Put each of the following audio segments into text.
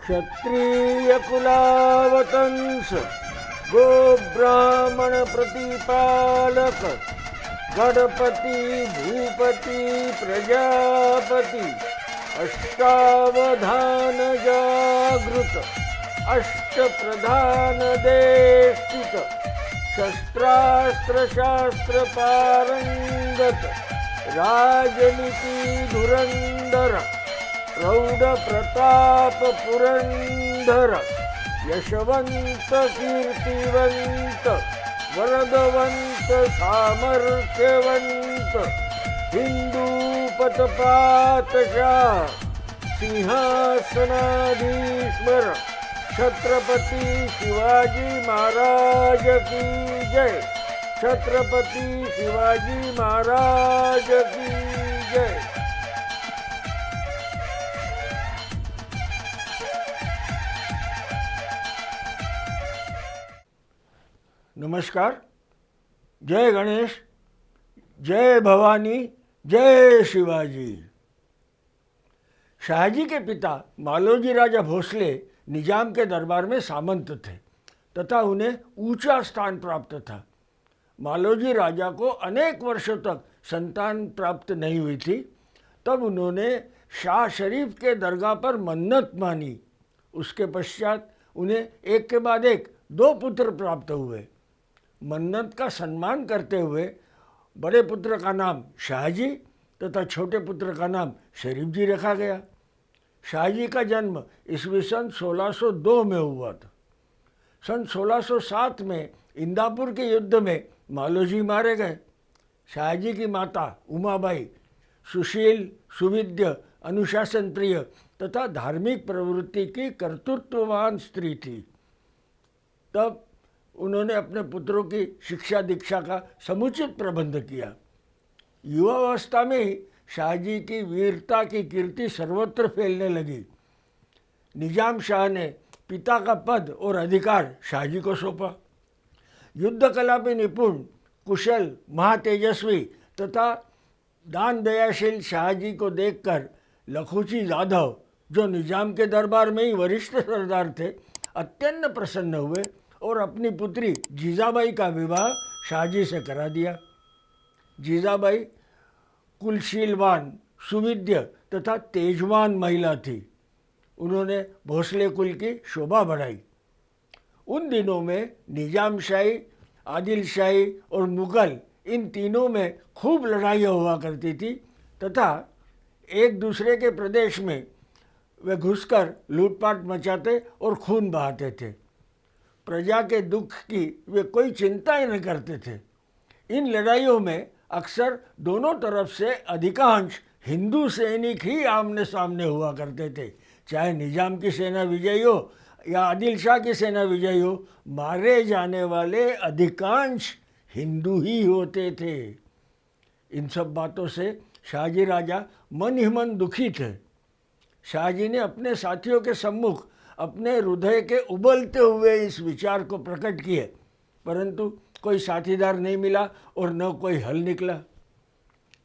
क्षत्रिय कुलावतंस गो ब्राह्मण प्रतिपालक गणपति भूपति प्रजापति अष्टावधान जागृत अष्ट प्रधान देष्टित शस्त्रास्त्र शास्त्र पारंगत राजनीति धुरंधर प्रौढ़ प्रताप पुरंदर यशवंत कीर्तिवंत वरदवंत सामर्थ्यवंत हिंदू पतपातशाह सिंहासनाधीश्वर छत्रपति शिवाजी महाराज की जय। छत्रपति शिवाजी महाराज की जय। नमस्कार। जय गणेश, जय भवानी, जय शिवाजी। शाहजी के पिता मालोजी राजा भोसले निजाम के दरबार में सामंत थे तथा उन्हें ऊंचा स्थान प्राप्त था। मालोजी राजा को अनेक वर्षों तक संतान प्राप्त नहीं हुई थी। तब उन्होंने शाह शरीफ के दरगाह पर मन्नत मानी। उसके पश्चात उन्हें एक के बाद एक 2 पुत्र प्राप्त हुए। मन्नत का सम्मान करते हुए बड़े पुत्र का नाम शाहजी तथा छोटे पुत्र का नाम शरीफ जी रखा गया। शाहजी का जन्म ईस्वी सन 1602 में हुआ था। सन 1607 में इंदापुर के युद्ध में मालोजी मारे गए। शाहजी की माता उमाबाई सुशील, सुविद्य, अनुशासन प्रिय तथा धार्मिक प्रवृत्ति की कर्तृत्ववान स्त्री थी। तब उन्होंने अपने पुत्रों की शिक्षा दीक्षा का समुचित प्रबंध किया। युवावस्था में ही शाहजी की वीरता की कीर्ति सर्वत्र फैलने लगी। निजाम शाह ने पिता का पद और अधिकार शाहजी को सौंपा। युद्ध कला में निपुण, कुशल, महातेजस्वी तथा दान दयाशील शाहजी को देखकर लखुजी जाधव, जो निजाम के दरबार में ही वरिष्ठ सरदार थे, अत्यंत प्रसन्न हुए और अपनी पुत्री जीजाबाई का विवाह शाहजी से करा दिया। जीजाबाई कुलशीलवान, सुविद्य तथा तेजवान महिला थी। उन्होंने भोसले कुल की शोभा बढ़ाई। उन दिनों में निजामशाही, आदिलशाही और मुगल, इन तीनों में खूब लड़ाइयाँ हुआ करती थी तथा एक दूसरे के प्रदेश में वे घुसकर लूटपाट मचाते और खून बहाते थे। प्रजा के दुख की वे कोई चिंता ही न करते थे। इन लड़ाइयों में अक्सर दोनों तरफ से अधिकांश हिंदू सैनिक ही आमने सामने हुआ करते थे। चाहे निजाम की सेना विजयी हो या आदिल शाह की सेना विजयी हो, मारे जाने वाले अधिकांश हिंदू ही होते थे। इन सब बातों से शाहजी राजा मन ही मन दुखी थे। शाहजी ने अपने साथियों के सम्मुख अपने हृदय के उबलते हुए इस विचार को प्रकट किए, परंतु कोई साथीदार नहीं मिला और न कोई हल निकला।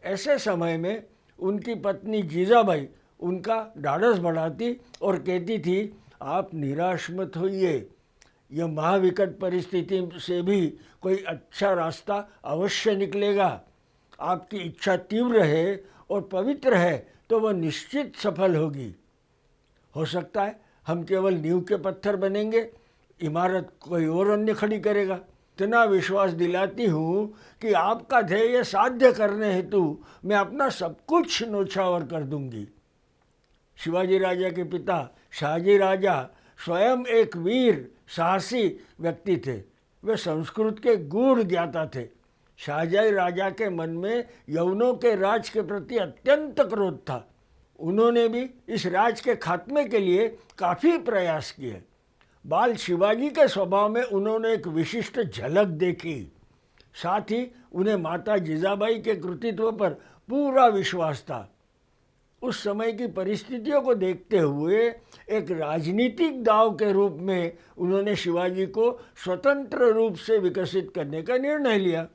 ऐसे समय में उनकी पत्नी जीजाबाई उनका ढाढ़स बढ़ाती और कहती थी, आप निराश मत होइए, यह महाविकट परिस्थिति से भी कोई अच्छा रास्ता अवश्य निकलेगा। आपकी इच्छा तीव्र है और पवित्र है तो वह निश्चित सफल होगी। हो सकता है हम केवल नींव के पत्थर बनेंगे, इमारत कोई और अन्य खड़ी करेगा। इतना विश्वास दिलाती हूँ कि आपका ध्येय साध्य करने हेतु मैं अपना सब कुछ न्योछावर कर दूंगी। शिवाजी राजा के पिता शाहजी राजा स्वयं एक वीर साहसी व्यक्ति थे। वे संस्कृत के गूढ़ ज्ञाता थे। शाहजी राजा के मन में यवनों के राज के प्रति अत्यंत क्रोध था। उन्होंने भी इस राज के खात्मे के लिए काफ़ी प्रयास किए। बाल शिवाजी के स्वभाव में उन्होंने एक विशिष्ट झलक देखी। साथ ही उन्हें माता जीजाबाई के कृतित्व पर पूरा विश्वास था। उस समय की परिस्थितियों को देखते हुए एक राजनीतिक दाव के रूप में उन्होंने शिवाजी को स्वतंत्र रूप से विकसित करने का निर्णय लिया।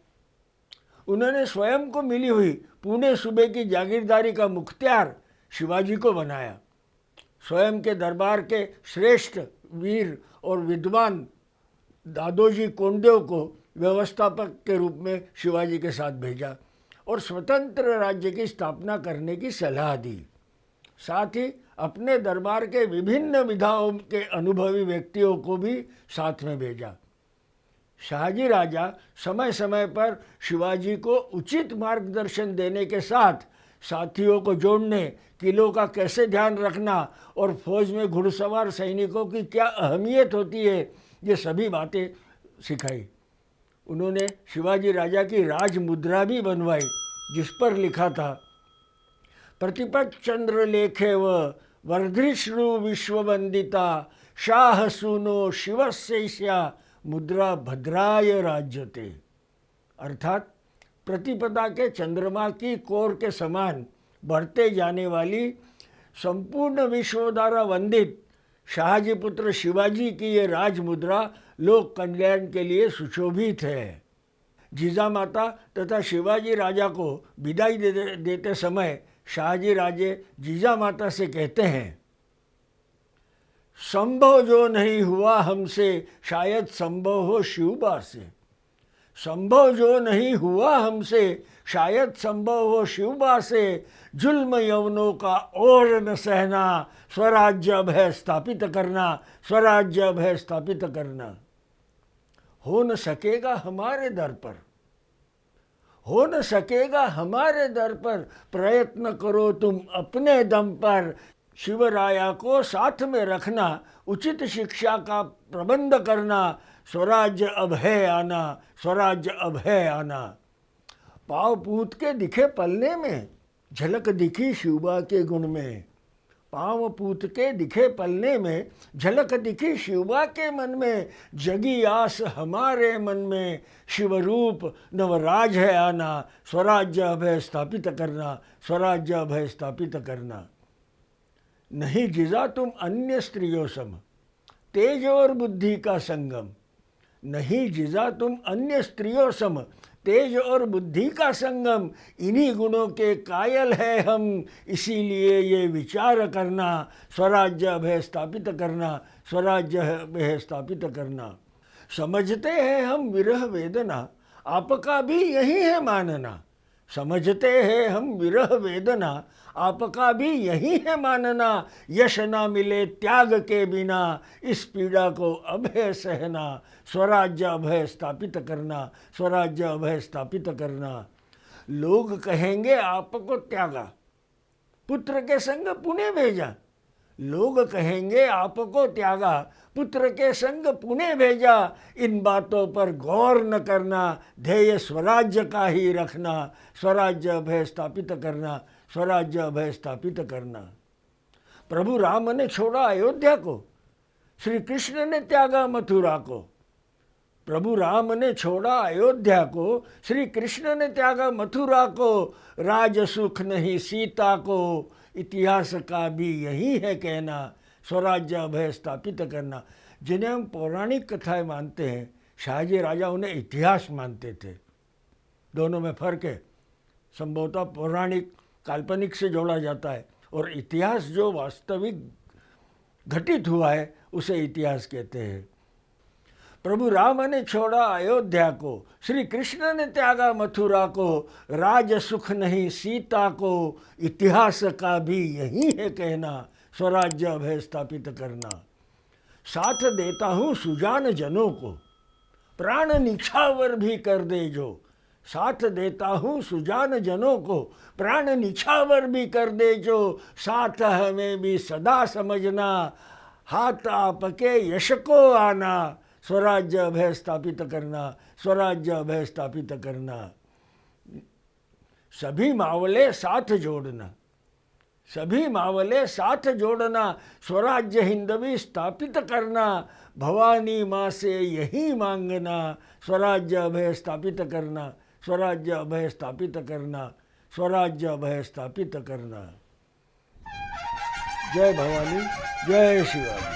उन्होंने स्वयं को मिली हुई पुणे सूबे की जागीरदारी का मुख्तियार शिवाजी को बनाया। स्वयं के दरबार के श्रेष्ठ वीर और विद्वान दादोजी कोंडदेव को व्यवस्थापक के रूप में शिवाजी के साथ भेजा और स्वतंत्र राज्य की स्थापना करने की सलाह दी। साथ ही अपने दरबार के विभिन्न विधाओं के अनुभवी व्यक्तियों को भी साथ में भेजा। शाहजी राजा समय समय पर शिवाजी को उचित मार्गदर्शन देने के साथ साथियों को जोड़ने, किलों का कैसे ध्यान रखना और फौज में घुड़सवार सैनिकों की क्या अहमियत होती है, ये सभी बातें सिखाई। उन्होंने शिवाजी राजा की राज मुद्रा भी बनवाई, जिस पर लिखा था, प्रतिपक्ष चंद्र लेखे व वर्धिश्रु विश्ववंदिता शाह सुनो शिवस्यैष्या मुद्रा भद्राय राज्यते। अर्थात प्रतिपदा के चंद्रमा की कोर के समान बढ़ते जाने वाली संपूर्ण विश्व द्वारा वंदित शाहजी पुत्र शिवाजी की ये राज मुद्रा लोक कल्याण के लिए सुशोभित है। जीजामाता तथा शिवाजी राजा को विदाई देते समय शाहजी राजे जीजामाता से कहते हैं, संभव जो नहीं हुआ हमसे शायद संभव हो शिवबा से। संभव जो नहीं हुआ हमसे शायद संभव हो शिवबा से। जुल्म यवनों का और न सहना, स्वराज्य अब है स्थापित करना, स्वराज्य अब है स्थापित करना। हो न सकेगा हमारे दर पर, हो न सकेगा हमारे दर पर, प्रयत्न करो तुम अपने दम पर। शिवराया को साथ में रखना, उचित शिक्षा का प्रबंध करना, स्वराज्य अब है आना, स्वराज्य अब है आना। पाँव पूत के दिखे पलने में, झलक दिखी शिवबा के गुण में। पाँव पूत के दिखे पलने में, झलक दिखी शिवबा के मन में। जगी आस हमारे मन में, शिवरूप नवराज है आना, स्वराज्य अब है स्थापित करना, स्वराज्य अब है स्थापित करना। नहीं जिजा तुम अन्य स्त्रियों सम, तेज और बुद्धि का संगम। नहीं जिजा तुम अन्य स्त्रियों सम, तेज और बुद्धि का संगम। इन्हीं गुणों के कायल है हम, इसीलिए ये विचार करना, स्वराज्य अब है स्थापित करना, स्वराज्य अब है स्थापित करना। समझते हैं हम विरह वेदना, आपका भी यही है मानना। समझते हैं हम विरह वेदना, आपका भी यही है मानना। यश ना मिले त्याग के बिना, इस पीड़ा को अब है सहना, स्वराज्य अब है स्थापित करना, स्वराज्य अब है स्थापित करना। लोग कहेंगे आपको त्यागा, पुत्र के संग पुणे भेजा। लोग कहेंगे आपको त्यागा, पुत्र के संग पुणे भेजा। इन बातों पर गौर न करना, ध्येय स्वराज्य का ही रखना, स्वराज्य अब है स्थापित करना, स्वराज्य अब है स्थापित करना। प्रभु राम ने छोड़ा अयोध्या को, श्री कृष्ण ने त्यागा मथुरा को। प्रभु राम ने छोड़ा अयोध्या को, श्री कृष्ण ने त्यागा मथुरा को। राज सुख नहीं सीता को, इतिहास का भी यही है कहना, स्वराज्य अब है स्थापित करना। जिन्हें हम पौराणिक कथाएं मानते हैं, शाहजी राजा उन्हें इतिहास मानते थे। दोनों में फ़र्क है। संभवतः पौराणिक काल्पनिक से जोड़ा जाता है और इतिहास जो वास्तविक घटित हुआ है उसे इतिहास कहते हैं। प्रभु राम ने छोड़ा अयोध्या को, श्री कृष्ण ने त्यागा मथुरा को। राज सुख नहीं सीता को, इतिहास का भी यही है कहना, स्वराज्य अब है स्थापित करना। साथ देता हूँ सुजान जनों को, प्राण निछावर भी कर दे जो। साथ देता हूँ सुजान जनों को, प्राण निछावर भी कर दे जो। साथ हमें भी सदा समझना, हाथ आपके यश को आना, स्वराज्य अब है स्थापित करना, स्वराज्य अब है स्थापित करना। सभी मावले साथ जोड़ना, सभी मावले साथ जोड़ना, स्वराज्य हिंदवी स्थापित करना। भवानी माँ से यही मांगना, स्वराज्य अब है स्थापित करना, स्वराज्य अब है स्थापित करना, स्वराज्य अब है स्थापित करना। जय भवानी, जय शिवाजी।